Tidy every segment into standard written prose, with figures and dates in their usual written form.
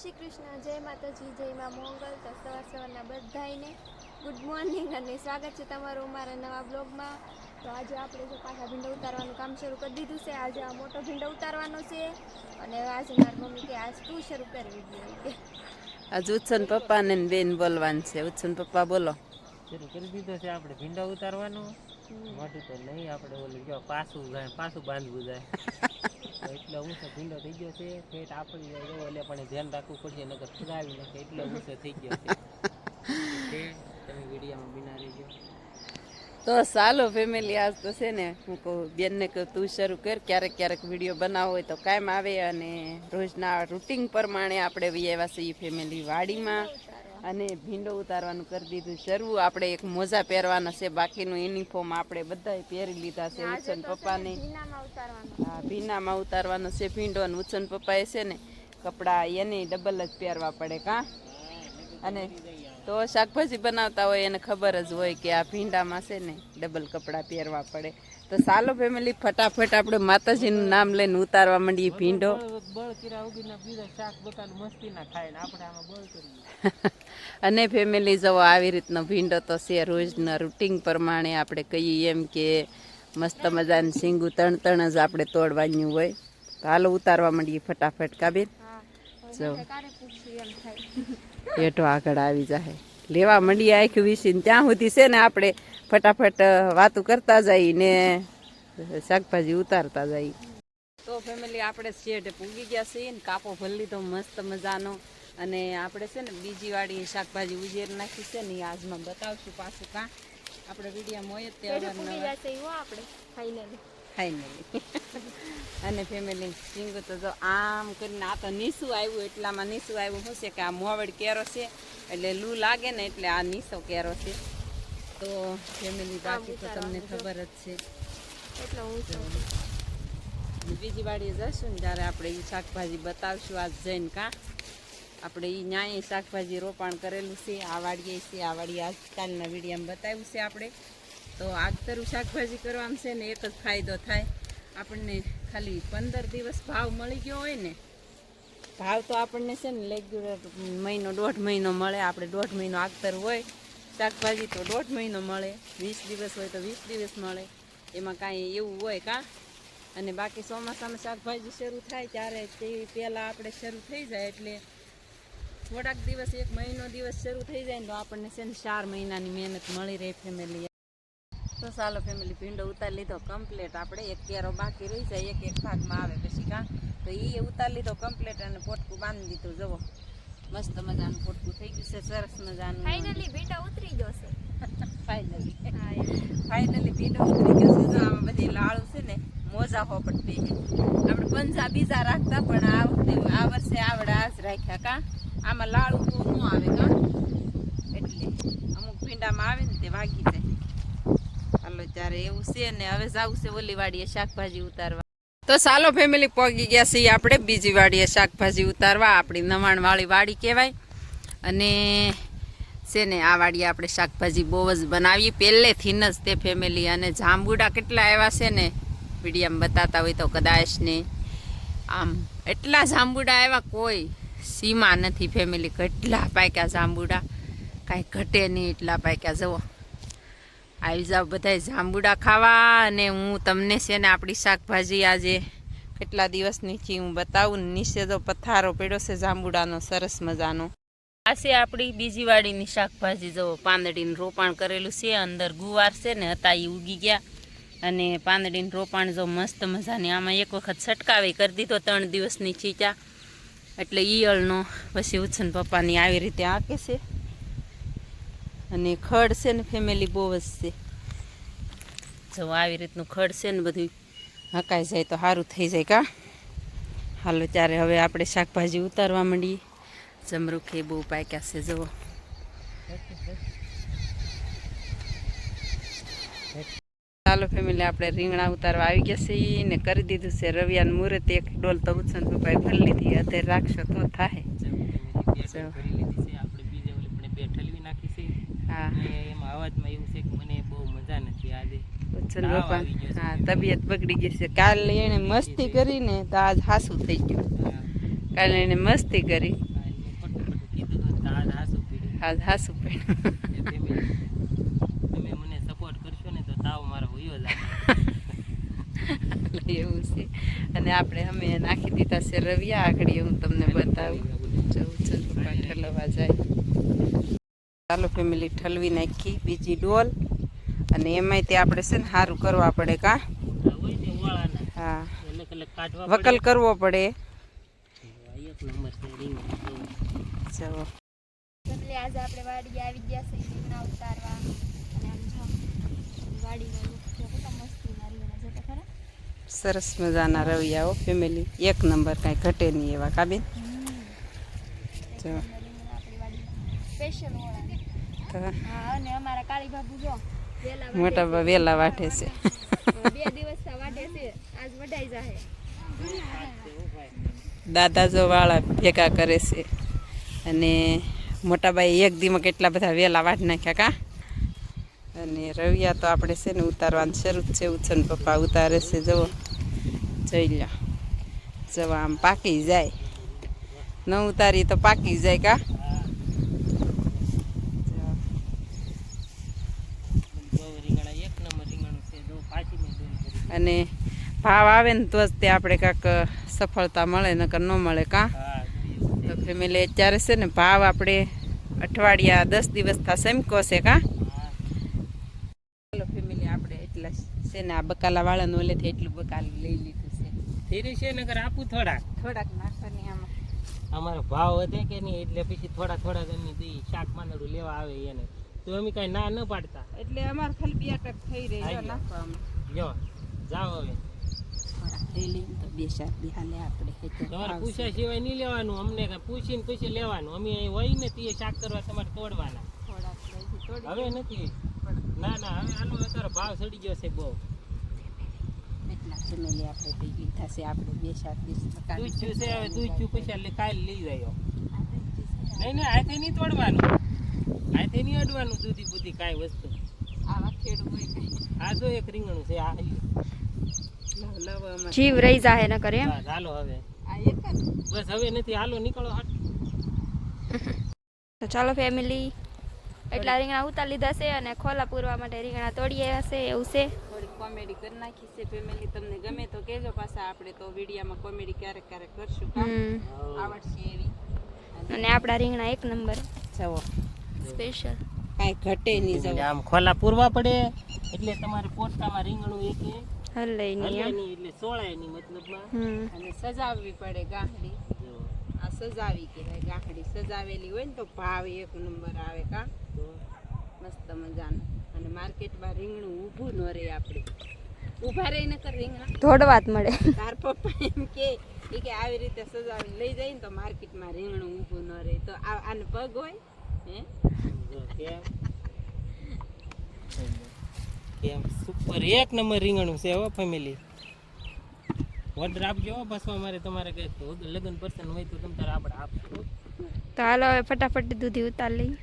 શ્રી કૃષ્ણ, જય માતાજી, જય મા મોંગલ. તો સવારના બધાને ગુડ મોર્નિંગ અને સ્વાગત છે તમારું અમારા નવા બ્લોગમાં. તો આજે આપણે જો પાછા ભીંડા ઉતારવાનું કામ શરૂ કરી દીધું છે. આજે આ મોટો ભીંડો ઉતારવાનો છે અને આજે મારી મમ્મી કે આજ તું શરૂ કરી વિડીયો કે આજ ઉત્સન પપ્પા ને બેન બોલવાનું છે. ઉત્સન પપ્પા બોલો. શરૂ કરી દીધો છે આપણે ભીંડા ઉતારવાનું. મોટું તો નહીં, આપણે ઓલું જો પાછું બાંધવું જાય એટલે ઊંચો ભીંડો થઈ ગયો છે. પેટ આપડી જાય એટલે પણ ધ્યાન રાખવું પડશે, નકર ફગાવી નાખે એટલે ઊંચો થઈ ગયો છે. તમે વિડીયોમાં બિના રહીજો. તો ચાલો ફેમિલી, આજ તો છે ને હું કહું બેનને કહું તું શરૂ કર. ક્યારેક ક્યારેક વિડીયો બનાવવો હોય તો કાયમ આવે અને રોજના રૂટિન પ્રમાણે આપણે આવ્યા છીએ ફેમિલી વાડીમાં અને ભીંડો ઉતારવાનું કરી દીધું શરૂ. આપણે એક મોજા પહેરવાના છે, બાકીનું યુનિફોર્મ આપણે બધાએ પહેરી લીધા છે. ઉત્સન પપ્પાને હા ભીનામાં ઉતારવાનો છે ભીંડો, અને ઉત્સન પપ્પાએ છે ને કપડાં એને ડબલ જ પહેરવા પડે કાં. અને તો શાકભાજી બનાવતા હોય એને ખબર જ હોય કે આ ભીંડામાં છે ને ડબલ કપડાં પહેરવા પડે. તો ચાલો ફેમિલી ફટાફટ આપણે માતાજીનું નામ લઈને ઉતારવા માંડીએ ભીંડો. અને ફેમિલી જવો આવી રીતનો ભીંડો તો છે રોજના રૂટિન પ્રમાણે આપણે કહીએ એમ કે મસ્ત મજાની શીંગું તણ જ આપણે તોડવાનું હોય. તો હાલો ઉતારવા માંડીએ ફટાફટ. કાબેન જો હેઠો આગળ આવી જાય લેવા મંડીએ આખી વીસીને. ત્યાં સુધી છે ને આપણે ફટાફટ વાતું કરતા જઈએ ને શાકભાજી ઉતારતા જઈએ. તો ફેમિલી આપણે શેઢ પૂગી ગયા છીએ ને કાપો ભરી લીધો મસ્ત મજાનો. અને આપણે છે ને બીજી વાળી શાકભાજી ઉજેર નાખી છે ને આજમાં બતાવશું પાછું. કાં આપણે વિડીયોમાં હોય આપણે ફાઇનલી અને ફેમિલી સિંગુ તો જો આમ કરીને આ તો નીસું આવ્યું, એટલામાં નીસું આવ્યું શું છે કે આ મોવડ કેરો છે એટલે લૂ લાગે ને એટલે આ નીસો કેરો છે. તો ફેમિલી બાકી તો તમને ખબર જ છે. બીજી વાડીએ જશું ને ત્યારે આપણે એ શાકભાજી બતાવશું આજ જઈને. કાં આપણે એ ન્યાય શાકભાજી રોપાણ કરેલું છે, આ વાડીએ છે. આ વાડીએ આજકાલના વિડીયામાં બતાવ્યું છે આપણે. તો આગતરું શાકભાજી કરવામાં છે ને એક જ ફાયદો થાય આપણને, ખાલી 15 દિવસ ભાવ મળી ગયો હોય ને. ભાવ તો આપણને છે ને રેગ્યુલર મહિનો 1.5 મહિનો મળે. આપણે 1.5 મહિનો આગતર હોય શાકભાજી તો 1.5 મહિનો મળે, 20 દિવસ હોય તો 20 દિવસ મળે. એમાં કાંઈ એવું હોય કાં. અને બાકી ચોમાસામાં શાકભાજી શરૂ થાય ત્યારે તે પહેલાં આપણે શરૂ થઈ જાય એટલે થોડાક દિવસ 1 મહિનો દિવસ શરૂ થઈ જાય ને તો આપણને છે ને 4 મહિનાની મહેનત મળી રહે ફેમિલી. તો ચાલો ફેમિલી ભીંડો ઉતારી લીધો કમ્પ્લીટ. આપણે એક કેરો બાકી રહી જાય, એક ભાગમાં આવે પછી. કાં તો એ ઉતારી લીધો કમ્પ્લીટ અને પોટકું બાંધી દીધું. જુઓ મસ્ત મજાનું પોટકું થઈ ગયું છે, સરસ મજાનું. ફાઇનલી ભીંડો ઉતરી ગયો છે. ફાઇનલી ભીંડો ઉતરી ગયો છે. જો આમાં બધી લાળું છે ને મોજા હોપટ પે આપણે પંજા બીજા રાખતા પણ આ વખતે આ વર્ષે આવડે આજ રાખ્યા. કાં આમાં લાળું તો ન આવે કાં, એટલે અમુક ભીંડામાં આવે ને તે વાગી જાય. હાલો ત્યારે એવું છે ને હવે જવું છે ઓલી વાડીએ શાકભાજી ઉતારવા. તો ચાલો ફેમિલી પહોંચી ગયા છીએ આપણે બીજી વાડીએ શાકભાજી ઉતારવા. આપણી નવાણવાળી વાડી કહેવાય. અને છે ને આ વાડીએ આપણે શાકભાજી બહુ જ બનાવીએ પહેલેથી જ તે ફેમિલી. અને જાંબુડા કેટલા આવ્યા છે ને વિડીયામાં બતાતા હોય તો કદાચ ને આમ એટલા જાંબુડા આવ્યા કોઈ સીમા નથી ફેમિલી. કેટલા પાક્યા જાંબુડા, કાંઈ ઘટે નહીં એટલા પાક્યા. જુઓ આવી જાવ બધા જાંબુડા ખાવા. અને હું તમને છે ને આપણી શાકભાજી આજે કેટલા દિવસની છે હું બતાવું ને. નીચે તો પથ્થારો પડ્યો છે જાંબુડાનો સરસ મજાનો. આ છે આપણી બીજી વાડીની શાકભાજી. જુઓ પાંદડીનું રોપાણ કરેલું છે, અંદર ગુવાર છે ને હતા એ ઉગી ગયા. અને પાંદડીનું રોપાણ જો મસ્ત મજાની. આમાં એક વખત છટકાવે કરી દીધો 3 દિવસની ચીચા એટલે ઈયળનો. પછી ઉત્સન પપ્પાની આવી રીતે આંકે છે. અને ખડ છે ને ફેમિલી બહુ જ છે. જો આવી રીતનું ખડ છે ને બધું હકાઈ જાય તો સારું થઈ જાય. કાં હાલો ત્યારે હવે આપણે શાકભાજી ઉતારવા માંડીએ. જમરૂખે બહુ પાક્યા છે. જુઓ ચાલો ફેમિલી આપણે રીંગણા ઉતારવા આવી ગયા છીએ ને કરી દીધું છે રવિયાનું મુહૂર્ત. એક ડોલ તો ઉત્સન પપ્પાએ ભરી લીધી, અત્યારે રાખશો તો થાય. હા એમાં અવાજમાં એવું છે કે મને બહુ મજા નથી આજે. ઉત્સન પપ્પા હા તબિયત બગડી ગઈ છે. કાલે એને મસ્તી કરીને તો આજ હાસું થઈ ગયું. કાલે એને મસ્તી કરી હા હાસુ પણ તમે મને સપોર્ટ કરશો ને તો તાવ મારો વયો જાય. એવું છે. અને આપણે અમે નાખી દીધા છે રવિયા. આગળ હું તમને બતાવું. જવું છે પપ્પા ઠલવવા જાય. ચાલો ફેમિલી ઠલવી નાખી બીજી ડોલ. અને એમાંય તે આપણે છે ને સારું કરવા પડે કા. હોય ને વાળાના હા અલગ અલગ કાઢવા વકલ કરવો પડે. એક નંબર છે રીંગણ. ચલો એટલે આજે આપણે વાડી આવી ગયા છે રીંગણા ઉતારવા. અને આમ જો વાડીનો લુક જો કેટલા મસ્તીના રીંગણા જોતા ખરા. સરસ મજાના રવિયા હો ફેમિલી. એક નંબર કાંઈ ઘટે નહીં એવા કાબેન. જો રીંગણા આપણી વાડીમાં સ્પેશિયલ ઓળા. તો હા અને અમારા કાળી બાબુ જો વેલા મોટા બા વેલા વાટે છે. 2 દિવસ વાટે છે. આજ વઢાઈ જાહે. દાદા જો વાળા ભેગા કરે છે. અને મોટાબાઈ એક દીમાં કેટલા બધા વેલા વાટ નાખ્યા કા. અને રવિયા તો આપણે છે ને ઉતારવાનું શરૂ જ છે. ઉછન પપ્પા ઉતારે છે. જુઓ જોઈ લો. જવા આમ પાકી જાય. ન ઉતારી તો પાકી જાય કા. રીંગણા એક નંબર રીંગણ છે. જો પાછી મેં દોરી કરી. અને ભાવ આવે ને તો જ તે આપણે કાંક સફળતા મળે નકર ન મળે કા. હા તો ફેમિલી અત્યારે છે ને ભાવ આપણે અઠવાડિયા 10 દિવસ થશે એમ કહશે કા. ચાલો ફેમિલી આપણે એટલા છે ને આ બકાલા વાળાનું ઓલેથી એટલું બકાલું લઈ લીધું છે. ધીરે છે નકર આપું થોડાક. થોડાક નાખવાની આમાં. અમારો ભાવ વધે કે નહીં એટલે પછી થોડા થોડા અમે દઈ શાક માંડળું લેવા આવે એને તો અમે કાંઈ ના ન પાડતા. એટલે અમારે ખાલી 2 ટક થઈ રહી આઈ જો ગયો. નાખવામાં. જો જાઓ હવે થોડાક લઈ લઈને તો 2 શાક બી હાલે આપણે તમારે પૂછ્યા સિવાય નહીં લેવાનું. અમને કાંઈ પૂછીને પછી લેવાનું. અમે અહીં હોય ને તે શાક કરવા તમારે તોડવાના. થોડાક લઈ થોડી હવે નથી. ના ના હવે આનો અત્યારે ભાવ ચડી ગયો છે બહુ. એટલા ફેમિલી આપણે થઈ લીધા છે. આપણે 2 શાક 20 દૂધ છે હવે દૂધ પછી એટલે કાલે લઈ જાય. નહીં નહીં આથી નહીં તોડવાનું. આથી નહીં અડવાનું દૂધી બુધી કાંઈ વસ્તુ. આવા ખેડૂ હોય કઈ. આ જો એક રીંગણું છે. આ લવ અમારે જીવ રહી જાહે ન કરે એમ. બસ હાલો હવે આ એક જ. બસ હવે નથી. હાલો નીકળો હાટ. તો ચાલો ફેમિલી એટલા રીંગણા ઉતાર લીધા છે અને ખોલા પૂરવા માટે રીંગણા તોડી આવ્યા છે એવું છે. થોડી કોમેડી કરી નાખી છે ફેમિલી. તમને ગમે તો કહેજો. પાછા આપણે તો વિડીયોમાં કોમેડી ક્યારેક ક્યારેક કરશું કામ આવડશે એવી. અને આપણા રીંગણા 1 નંબર જવો સ્પેશિયલ. કાંઈ ઘટે નહીં. એટલે જવો આમ ખોલા પૂરવા પડે એટલે તમારે પોટકામાં રીંગણું એક હલઈ હલે નહીં એમ. નહીં એટલે સોળાય નહીં મતલબમાં. અને સજાવવી પડે ગાંઠડી. જો આ સજાવી કહેવાય ગાંઠડી. સજાવેલી હોય ને તો ભાવ 1 નંબર આવે કા. તો મસ્ત મજાનું. અને માર્કેટમાં રીંગણું ઊભું ન રહે. આપણે ઊભા રહી ન કર રીંગણા. ધોડવા જ મળે. તાર પપ્પા એમ કે આવી રીતે સજાવીને લઈ જાય ને તો માર્કેટમાં રીંગણું ઊભું ન રહે. તો આને પગ હોય હે. જો કેમ સુપર એક નંબર રીંગણું છે હો ફેમિલી. ઓર્ડર આપજો હો. પાછો અમારે તમારે કંઈક લગ્ન પર્સન હોય તો તમે તારે આપણે આપશો. તો હાલો હવે ફટાફટ દૂધી ઉતાર લઈ.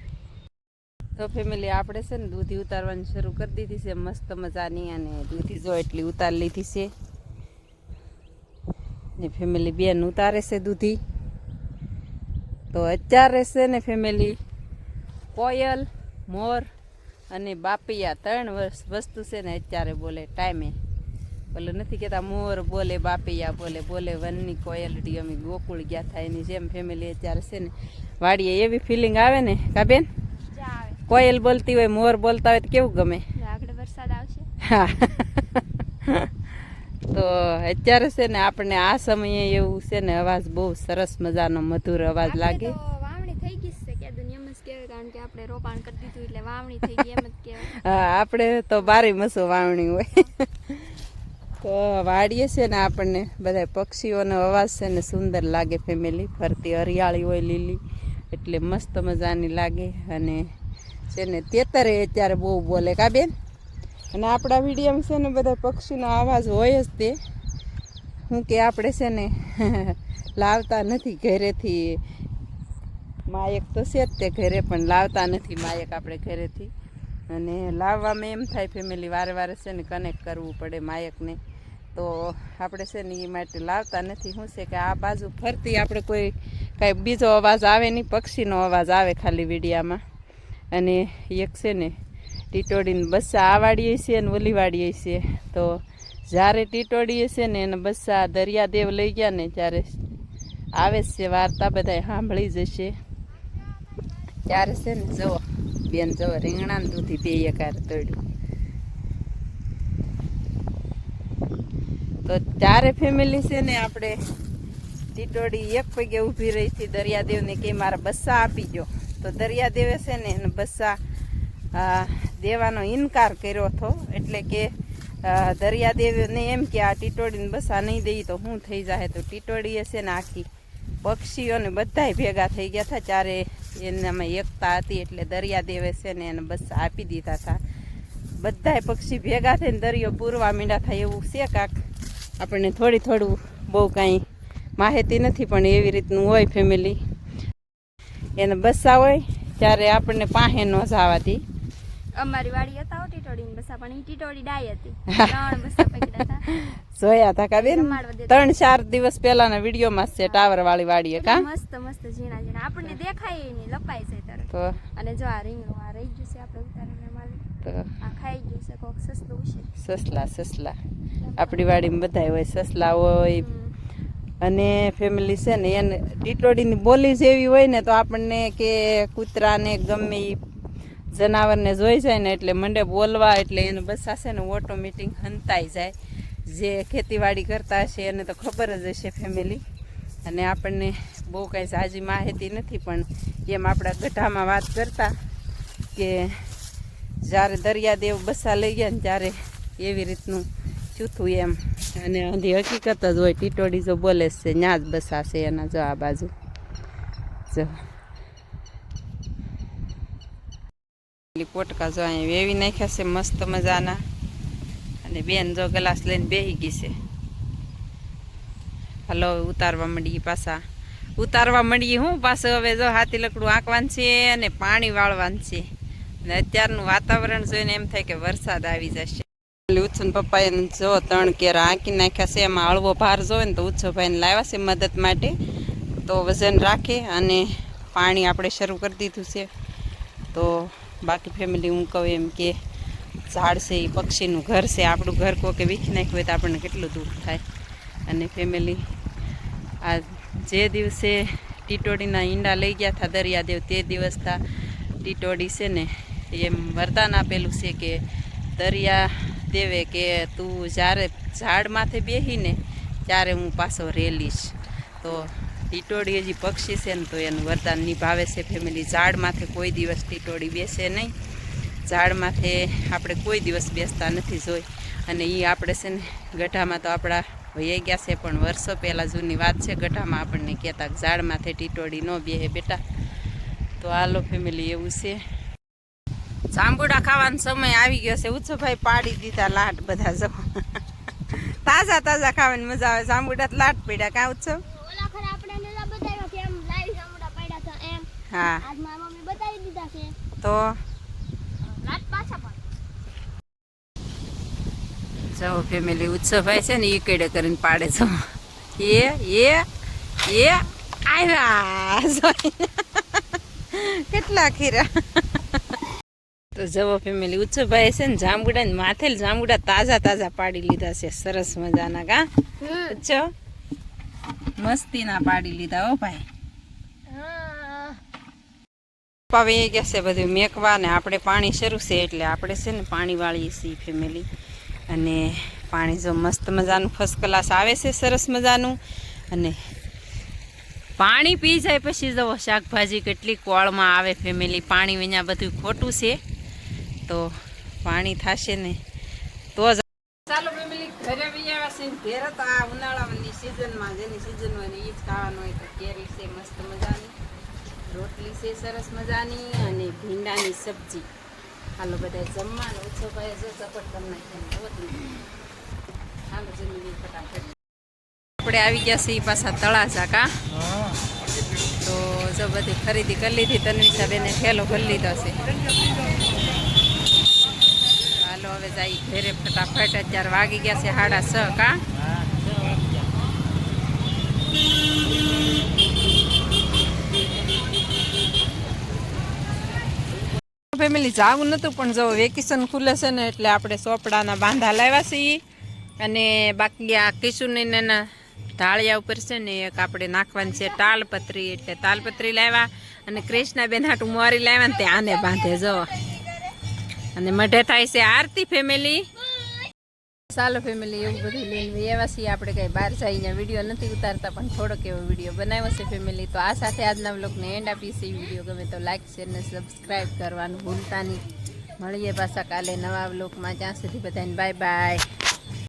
તો ફેમિલી આપણે છે ને દૂધી ઉતારવાની શરૂ કરી દીધી છે મસ્ત મજાની. અને દૂધી જો એટલી ઉતાર લીધી છે. ને ફેમિલી બેન ઉતારે છે દૂધી. તો અત્યારે છે ને ફેમિલી કોયલ મોર અને બાપિયા 3 વસ્તુ છે ને અત્યારે બોલે ટાઈમે. બોલે નથી કહેતા મોર બોલે બાપિયા બોલે. બોલે વનની કોયલડી. અમે ગોકુળ ગયા થાય એની જેમ ફેમિલી અત્યારે છે ને વાડીએ એવી ફિલિંગ આવે ને કા બેન. કોયલ બોલતી હોય મોર બોલતા હોય તો કેવું ગમે. આગળ વરસાદ આવશે. હા તો અત્યારે છે ને આપણને આ સમયે એવું છે ને અવાજ બહુ સરસ મજાનો મધુર અવાજ લાગે. વાવણી થઈ ગઈ છે કે દુનિયા એમ જ કહેવાય. કારણ કે આપણે રોપાણ કરી દીધું એટલે વાવણી થઈ ગઈ એમ જ કહેવાય. હા આપણે તો 12 મસો વાવણી હોય. તો વાડીએ છે ને આપણને બધા પક્ષીઓનો અવાજ છે ને સુંદર લાગે ફેમિલી. ફરતી હરિયાળી હોય લીલી એટલે મસ્ત મજાની લાગે. અને છે ને તેતરે અત્યારે બહુ બોલે કા બેન. અને આપણા વિડીયોમાં છે ને બધા પક્ષીનો અવાજ હોય જ તે. હું કે આપણે છે ને લાવતા નથી ઘરેથી. માયક તો છે જ તે ઘરે પણ લાવતા નથી માયક આપણે ઘરેથી. અને લાવવામાં એમ થાય ફેમિલી વારે વારે છે ને કનેક્ટ કરવું પડે માયકને. તો આપણે છે ને એ માટે લાવતા નથી. શું છે કે આ બાજુ ફરતી આપણે કોઈ કાંઈ બીજો અવાજ આવે નહીં, પક્ષીનો અવાજ આવે ખાલી વિડીયામાં. અને એક છે ને ટીટોડીને બસ્સા આ વાડીએ છે અને ઓલી વાડીએ છે. તો જ્યારે ટીટોડીએ છે ને એને બસ્સા દરિયાદેવ લઈ ગયા ને ત્યારે આવે છે વાર્તા, બધા સાંભળી જશે. ત્યારે છે ને જવો બેન જવો રીંગણા દૂધી બે એકાર તોડ્યું. તો ત્યારે ફેમિલી છે ને આપણે ટીટોડી એક પગે ઊભી રહી હતી દરિયાદેવને કે મારા બસ્સા આપી ગયો. તો દરિયાદેવે છે ને એને બસ્સા દેવાનો ઇનકાર કર્યો હતો. એટલે કે દરિયાદેવને એમ કે આ ટીટોડીને બસ્સા નહીં દઈ તો શું થઈ જાય. તો ટીટોડીએ છે ને આખી પક્ષીઓને બધાય ભેગા થઈ ગયા હતા. ત્યારે એનામાં એકતા હતી એટલે દરિયાદેવે છે ને એને બસ્સા આપી દીધા હતા. બધાય પક્ષી ભેગા થઈને દરિયો પૂરવા માંડ્યા થાય એવું છે કાંક. આપણને થોડું બહુ કાંઈ માહિતી નથી પણ એવી રીતનું હોય ફેમિલી. એને બસ્સા હોય ત્યારે આપણને પાસે ન જવાથી. અમારી વાડી હતા ટીટોડીને બસા, પણ ઈ ટીટોડી ડાય હતી. 3 બસા પકડ્યા હતા. જોયા હતા કા બેન? 3-4 દિવસ પહેલાના વિડીયોમાં છે ટાવર વાળી વાડીએ કા. મસ્ત મસ્ત ઝીણા ઝીણા આપણને દેખાય નહીં, લપાઈ જાય તરત. તો અને જો આ રીંગણું આ રહી ગયું છે આપણે ઉતારીને માલી. તો આ ખાઈ ગયું છે કોક સસલું છે. સસલા આપણી વાડીમાં બધાય હોય, સસલા હોય. અને ફેમિલી છે ને એને ટીટોડીની બોલી જેવી હોય ને તો આપણને કે કૂતરાને ગમે એ જનાવરને જોઈ જાય ને એટલે મંડે બોલવા. એટલે એને બસ્સા છે ને ઓટોમેટિક હંતાઈ જાય. જે ખેતીવાડી કરતા હશે એને તો ખબર જ હશે ફેમિલી. અને આપણને બહુ કાંઈ ઝાઝી માહિતી નથી પણ એમ આપણા ગઢામાં વાત કરતા કે જ્યારે દરિયાદેવ બસ્સા લઈ ગયા ને ત્યારે એવી રીતનું ચૂથું એમ. અને અંધી હકીકત જ હોય. ટીટોડી જો બોલે છે ત્યાં જ બસ્સા છે એના. જો આ બાજુ જો પોટકા જો અહીંયા વેવી નાખ્યા છે મસ્ત મજાના. અને બેન જો ગ્લાસ લઈને બેસી ગઈ છે. હલો ઉતારવા માંડીએ પાછા. ઉતારવા માંડીએ હું પાછું હવે જો હાથી લકડું આંકવાનું છે અને પાણી વાળવાનું છે. અને અત્યારનું વાતાવરણ જોઈને એમ થાય કે વરસાદ આવી જશે. ઉત્સન પપ્પાએ જો 3 કેરા આંકી નાખ્યા છે. એમાં હળવો ભાર જોવે ને તો ઉત્સવભાઈને લાવ્યા છે મદદ માટે. તો વજન રાખે અને પાણી આપણે શરૂ કરી દીધું છે. તો બાકી ફેમિલી હું કહું એમ કે ઝાડ છે એ પક્ષીનું ઘર છે. આપણું ઘર કોકે વીખી નાખ્યું હોય તો આપણને કેટલું દુઃખ થાય. અને ફેમિલી આ જે દિવસે ટીટોડીના ઈંડા લઈ ગયા હતા દરિયાદેવ તે દિવસના ટીટોડી છે ને એમ વરદાન આપેલું છે કે દરિયાદેવે કે તું જ્યારે ઝાડ માથે બેસીને ત્યારે હું પાછો રેલીશ. તો ટીટોડી હજી પક્ષી છે ને તો એનું વરદાન નિભાવે છે ફેમિલી. ઝાડ માથે કોઈ દિવસ ટીટોડી બેસે નહીં. ઝાડ માથે આપણે કોઈ દિવસ બેસતા નથી જોઈ. અને એ આપણે છે ને ગઢામાં તો આપણા વહી ગયા છે પણ વર્ષો પહેલાં જૂની વાત છે. ગઢામાં આપણને કહેતા ઝાડ માથે ટીટોડી ન બેહે બેટા. તો હાલો ફેમિલી એવું છે. જાંબુડા ખાવાનો સમય આવી ગયો છે. ઉત્સવભાઈ પાડી દીધા લાટ બધા જો. તાજા તાજા ખાવાની મજા આવે. જાંબુડા લાટ પડ્યા કા ઉત્સવ? હા તો જો ફેમિલી ઉત્સવભાઈ છે ને એ કેડે કરીને પાડે છો. એ આવ્યા કેટલા ખીરા. તો જવો ફેમિલી ઉત્સવભાઈ છે ને જાંબુડા ને માથે જાંબુડા તાજા તાજા પાડી લીધા છે. સરસ મજાના કા ઉત્સવ મસ્તીના પાડી લીધા હો ભાઈ. હવે એ કહેશે બધું મેકવા ને આપણે પાણી શરૂ છે એટલે આપણે છે ને પાણી વાળીએ છીએ ફેમિલી. અને પાણી જો મસ્ત મજાનું ફર્સ્ટ ક્લાસ આવે છે સરસ મજાનું. અને પાણી પી જાય પછી જવો શાકભાજી કેટલી કોળમાં આવે ફેમિલી. પાણી વિના બધું ખોટું છે. તો પાણી થશે ને તો જ. ચાલો ફેમિલી ઘરે આવ્યા છે. ઘેર તો આ ઉનાળાની સિઝનમાં જેની સિઝન હોય ને એ જ ખાવાનું હોય. તો કેરી છે મસ્ત મજાની, રોટલી છે સરસ મજાની અને ભીંડાની સબ્જી. હાલો બધા જમવાનું. ઉત્સવભાઈ જો ચપટ કરી નાખીને હાલો જમી ફટાફટ. આપણે આવી ગયા છીએ પાછા તળાજા કા. તો જો બધી ખરીદી કરી લીધી. તન્વિષા બેને ઠેલો કરી લીધો છે. હાલો હવે જાય ઘરે ફટાફટ. અત્યારે વાગી ગયા છે 6:30 કા. હા 6 વાગી ગયા. ફેમિલી જાવું નતું પણ જો વેકેશન ખુલે છે ને એટલે આપણે સોપડાના બાંધા લાવ્યા છીએ. અને બાકી આ કિશુની એના ઢાળિયા ઉપર છે ને એક આપણે નાખવાની છે તાલપત્રી, એટલે તાલપત્રી લાવ્યા. અને કૃષ્ણાબેન હાટું મોરી લાવ્યા ને તે આને બાંધે જો. અને મઢે થાય છે આરતી ફેમિલી. ચાલો ફેમિલી, એવું બધું લઈને એવા છીએ આપણે કંઈ બહાર જઈને વિડીયો નથી ઉતારતા પણ થોડોક એવો વિડીયો બનાવ્યો છે ફેમિલી. તો આ સાથે આજના વ્લોગને એન્ડ આપીએ છીએ. વિડીયો ગમે તો લાઈક શેર ને સબસ્ક્રાઈબ કરવાનું ભૂલતા નહીં. મળીએ પાછા કાલે નવા વ્લોગમાં. ત્યાં સુધી બધાને બાય બાય.